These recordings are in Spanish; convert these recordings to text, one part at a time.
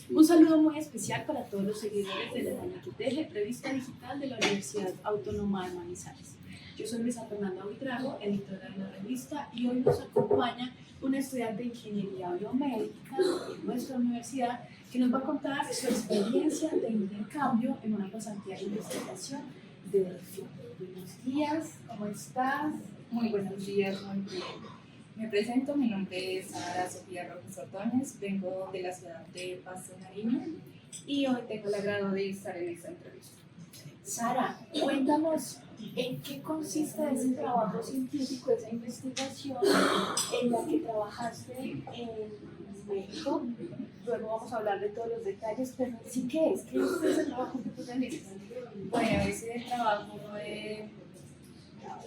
Un saludo muy especial para todos los seguidores de La Araña que Teje, revista digital de la Universidad Autónoma de Manizales. Yo soy Luisa Fernanda Buitrago, editora de la revista, y hoy nos acompaña una estudiante de Ingeniería Biomédica de nuestra universidad que nos va a contar su experiencia de intercambio en una pasantía de investigación de delfín. Buenos días, ¿cómo estás? Muy buenos días, muy bien. Me presento, mi nombre es Sara Sofía Rojas Ordóñez, vengo de la ciudad de Pasto, Nariño, y hoy tengo el agrado de estar en esta entrevista. Sara, cuéntanos en qué consiste ese trabajo científico, esa investigación en la que trabajaste en México. Luego vamos a hablar de todos los detalles, pero sí, ¿qué es? ¿Qué es ese trabajo que tú realizas? Bueno, ese trabajo fue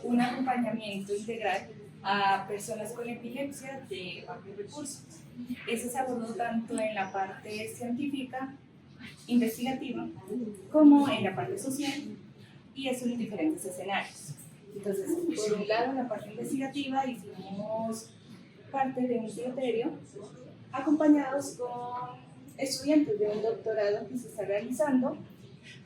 un acompañamiento integral a personas con epilepsia de bajos recursos. Eso se abordó tanto en la parte científica, investigativa, como en la parte social, y eso en diferentes escenarios. Entonces, por un lado, en la parte investigativa hicimos parte de un criterio acompañados con estudiantes de un doctorado que se está realizando,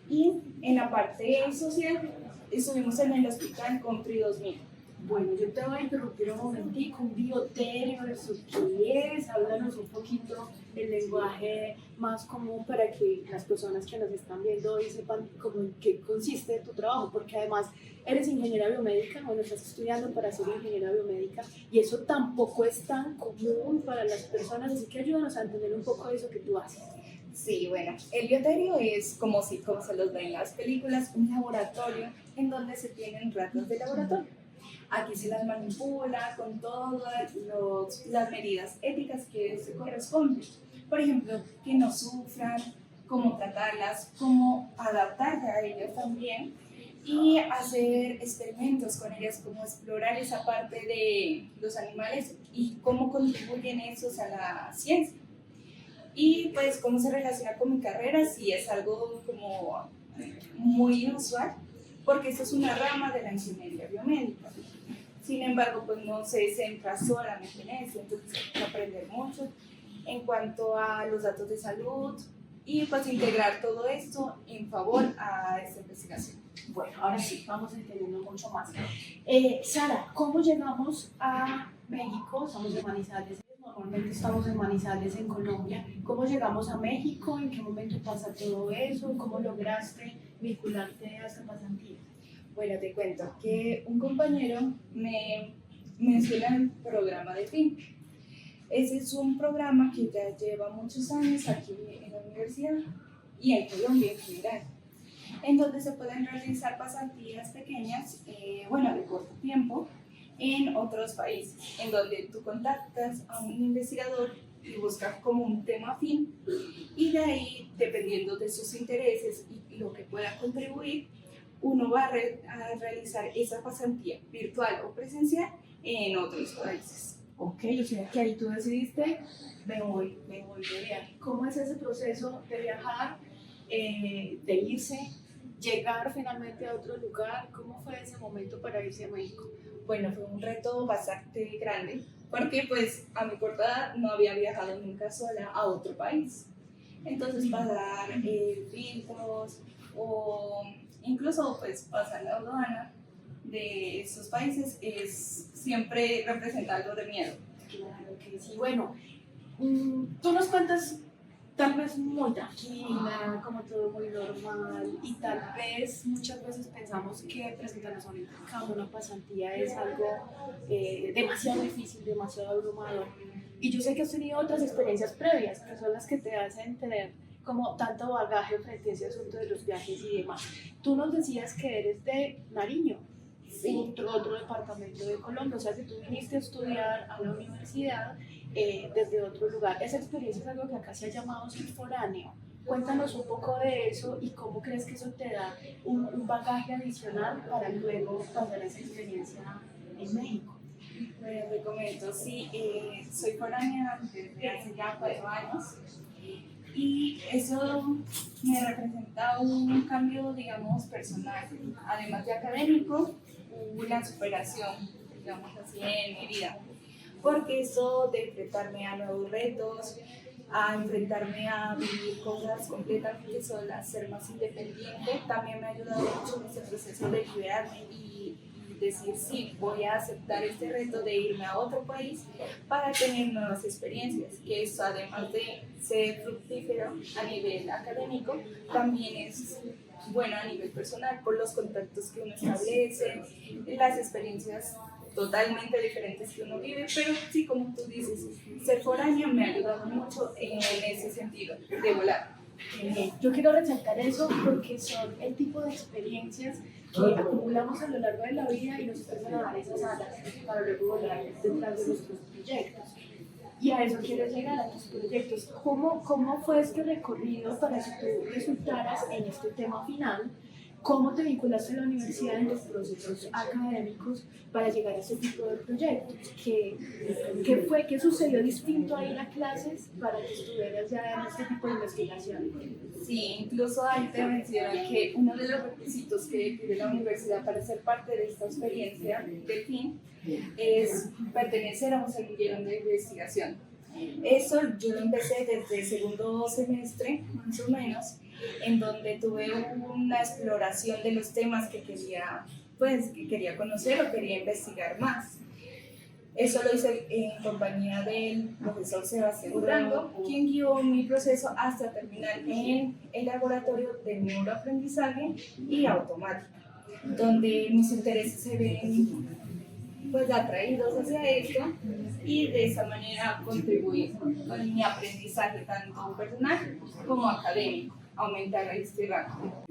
y en la parte social estuvimos en el hospital Country 2000. Bueno, yo te voy a interrumpir un momentico, un bioterio, ¿eso qué es? Háblanos un poquito el lenguaje más común para que las personas que nos están viendo hoy sepan cómo, en qué consiste tu trabajo, porque además eres ingeniera biomédica, bueno, estás estudiando para ser ingeniera biomédica y eso tampoco es tan común para las personas, así que ayúdanos a entender un poco de eso que tú haces. Sí, bueno, el bioterio es como se los ve en las películas, un laboratorio en donde se tienen ratas de laboratorio. Aquí se las manipula con todas las medidas éticas que se corresponden. Por ejemplo, que no sufran, cómo tratarlas, cómo adaptarse a ellas también y hacer experimentos con ellas, como explorar esa parte de los animales y cómo contribuyen esos a la ciencia. Y pues cómo se relaciona con mi carrera, sí es algo como muy inusual, porque esto es una rama de la ingeniería biomédica. Sin embargo, pues no se centra solamente en eso, entonces hay que aprender mucho en cuanto a los datos de salud y pues integrar todo esto en favor a esta investigación. Bueno, ahora sí, vamos entendiendo mucho más. Sara, ¿cómo llegamos a México? Estamos en Manizales, normalmente estamos en Manizales, en Colombia. ¿Cómo llegamos a México? ¿En qué momento pasa todo eso? ¿Cómo lograste vincularte a esta pasantía? Bueno, te cuento que un compañero me menciona el programa de FIN. Ese es un programa que ya lleva muchos años aquí en la universidad y en Colombia en general, en donde se pueden realizar pasantías pequeñas, de corto tiempo, en otros países, en donde tú contactas a un investigador y buscas como un tema afín, y de ahí, dependiendo de sus intereses y lo que pueda contribuir, uno va a realizar esa pasantía virtual o presencial en otros países. Ok, o sea que ahí tú decidiste, me voy de viaje. ¿Cómo es ese proceso de viajar, de irse, llegar finalmente a otro lugar? ¿Cómo fue ese momento para irse a México? Bueno, fue un reto bastante grande, porque pues a mi corta edad no había viajado nunca sola a otro país. Entonces pasar filtros o incluso pues pasar la aduana de esos países siempre representa algo de miedo. Claro que sí. Bueno, tú nos cuentas tal vez muy tranquila, como todo muy normal, y tal vez muchas veces pensamos que presentarnos a un intercambio, una pasantía es algo demasiado difícil, demasiado abrumador. Y yo sé que has tenido otras experiencias previas, que son las que te hacen tener como tanto bagaje frente a ese asunto de los viajes y demás. Tú nos decías que eres de Nariño, Sí. otro departamento de Colombia, o sea que tú viniste a estudiar a la universidad desde otro lugar. Esa experiencia es algo que acá se ha llamado ser foráneo. Cuéntanos un poco de eso y cómo crees que eso te da un bagaje adicional para luego pasar esa experiencia en México. Bueno, te comento, sí, soy foránea desde hace ya 4 años, y eso me representa un cambio, digamos, personal. Además de académico, una superación, digamos así, en mi vida, porque eso de enfrentarme a nuevos retos, a enfrentarme a vivir cosas completamente solas, ser más independiente. También me ha ayudado mucho en este proceso de liberarme y decir sí, voy a aceptar este reto de irme a otro país para tener nuevas experiencias, que eso además de ser fructífero a nivel académico, también es bueno a nivel personal por los contactos que uno establece, las experiencias totalmente diferentes que uno vive, pero sí, como tú dices, ser foráneo me ha ayudado mucho en ese sentido, de volar. Yo quiero resaltar eso porque son el tipo de experiencias que acumulamos a lo largo de la vida y nos empiezan a dar esas alas para luego volar detrás de nuestros proyectos. Y a eso quiero llegar, a tus proyectos. ¿Cómo fue este recorrido para que tú resultaras en este tema final? ¿Cómo te vinculaste a la universidad en los procesos académicos para llegar a este tipo de proyectos? ¿Qué sucedió distinto a ir a clases para que estuvieras ya en este tipo de investigación? Sí, incluso ahí te menciono que uno de los requisitos que pide la universidad para ser parte de esta experiencia de fin es pertenecer a un semillero de investigación. Eso yo lo empecé desde el segundo semestre, más o menos, en donde tuve una exploración de los temas que quería conocer o quería investigar más. Eso lo hice en compañía del profesor Sebastián Durango, quien guió mi proceso hasta terminar en el laboratorio de neuroaprendizaje y automática, donde mis intereses se ven atraídos hacia esto y de esa manera contribuir con mi aprendizaje tanto personal como académico, aumentar este rango.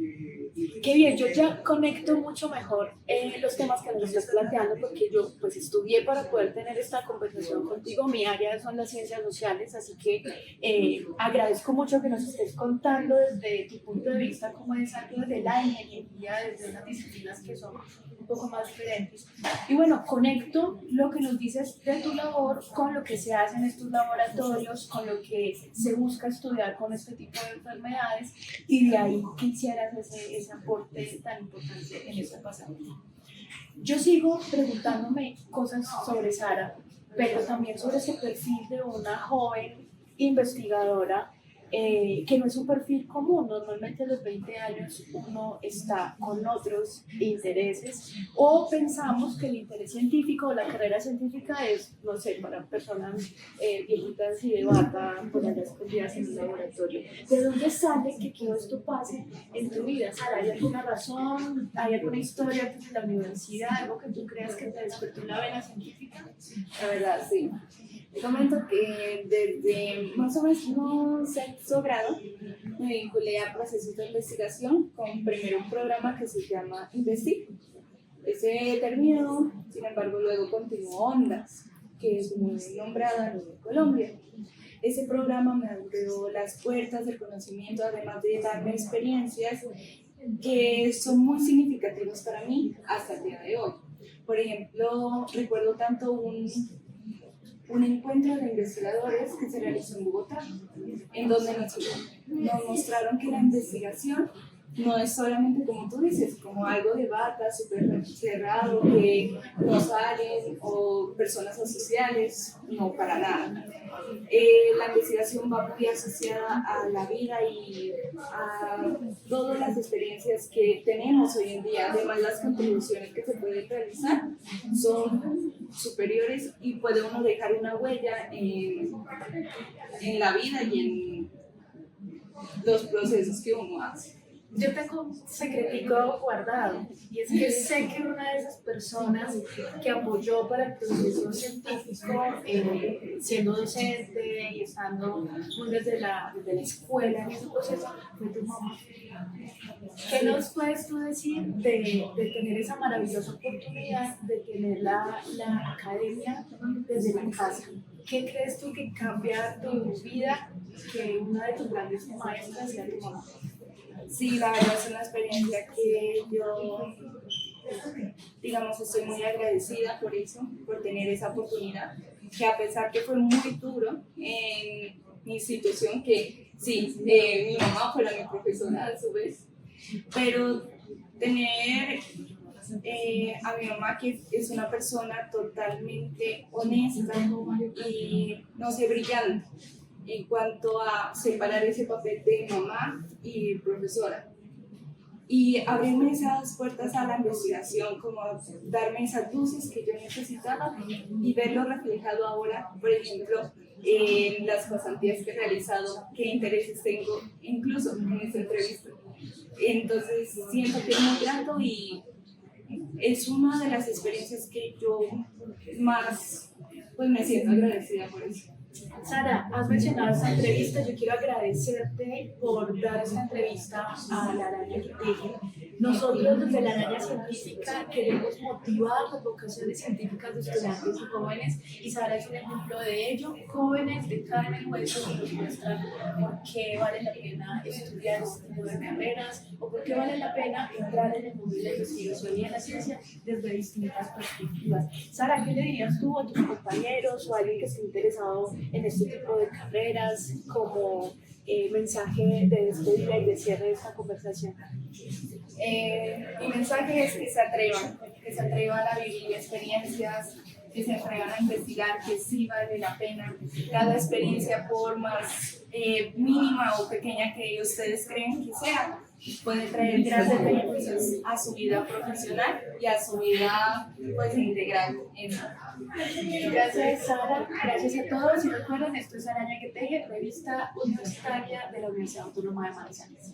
Qué bien, yo ya conecto mucho mejor los temas que nos estás planteando porque yo pues estudié para poder tener esta conversación contigo. Mi área son las ciencias sociales, así que agradezco mucho que nos estés contando desde tu punto de vista cómo es algo de la ingeniería, desde unas disciplinas que son un poco más diferentes. Y bueno, conecto lo que nos dices de tu labor con lo que se hace en estos laboratorios, con lo que se busca estudiar con este tipo de enfermedades y de ahí quisieras ese aporte tan importante en este pasado. Yo sigo preguntándome cosas sobre Sara, pero también sobre ese perfil de una joven investigadora que no es un perfil común. Normalmente a los 20 años uno está con otros intereses o pensamos que el interés científico o la carrera científica es, no sé, para personas viejitas y de bata por allá escondidas en un laboratorio. ¿De dónde sale que todo esto pase en tu vida, Sara? ¿Hay alguna razón? ¿Hay alguna historia desde la universidad? ¿Algo que tú creas que te despertó la vena científica? La verdad, sí. Te comento que desde más o menos sexto grado me vinculé a procesos de investigación con primero un programa que se llama Investig. Ese terminó, sin embargo, luego continuó Ondas, que es muy nombrado a nivel Colombia. Ese programa me abrió las puertas del conocimiento, además de darme experiencias que son muy significativas para mí hasta el día de hoy. Por ejemplo, recuerdo tanto un encuentro de investigadores que se realizó en Bogotá, en donde nos mostraron que la investigación no es solamente, como tú dices, como algo de bata, súper cerrado, que no salen, o personas asociales, no, para nada. La investigación va muy asociada a la vida y a todas las experiencias que tenemos hoy en día. Además, las contribuciones que se pueden realizar son superiores y puede uno dejar una huella en la vida y en los procesos que uno hace. Yo tengo un secretico guardado y es que sé que una de esas personas que apoyó para el proceso científico, siendo docente y estando muy desde la escuela en ese proceso, fue tu mamá. ¿Qué nos puedes tú decir de tener esa maravillosa oportunidad de tener la academia desde la casa? ¿Qué crees tú que cambia tu vida que una de tus grandes maestras sea tu mamá? Sí, la verdad es una experiencia que yo, digamos, estoy muy agradecida por eso, por tener esa oportunidad, que a pesar que fue muy duro en mi institución, que sí, mi mamá fue mi profesora a su vez, pero tener a mi mamá, que es una persona totalmente honesta y, no sé, brillante. en cuanto a separar ese papel de mamá y profesora. Y abrirme esas puertas a la investigación, como darme esas luces que yo necesitaba y verlo reflejado ahora, por ejemplo, en las pasantías que he realizado, qué intereses tengo, incluso en esta entrevista. Entonces siento que es muy grato y es una de las experiencias que yo más pues me siento agradecida por eso. Sara, has mencionado esta entrevista, yo quiero agradecerte por dar esta entrevista a La Araña que Teje. Nosotros desde La Araña Científica queremos motivar las vocaciones científicas de estudiantes y jóvenes y Sara es un ejemplo de ello. Jóvenes de carne y hueso que nos muestran por qué vale la pena estudiar este tipo de carreras o por qué vale la pena entrar en el mundo de la investigación y de la ciencia desde distintas perspectivas. Sara, ¿qué le dirías tú a tus compañeros o a alguien que esté interesado en este tipo de carreras como mensaje de despedida y de cierre de esta conversación? Mi mensaje es que se atrevan a vivir experiencias, que se atrevan a investigar, que sí vale la pena. Cada experiencia, por más mínima o pequeña que ustedes creen que sea, puede traer grandes beneficios a su vida profesional y a su vida pues, integral. Gracias, Sara. Gracias a todos. Y recuerden, esto es Araña que Teje, revista universitaria de la Universidad Autónoma de Manizales.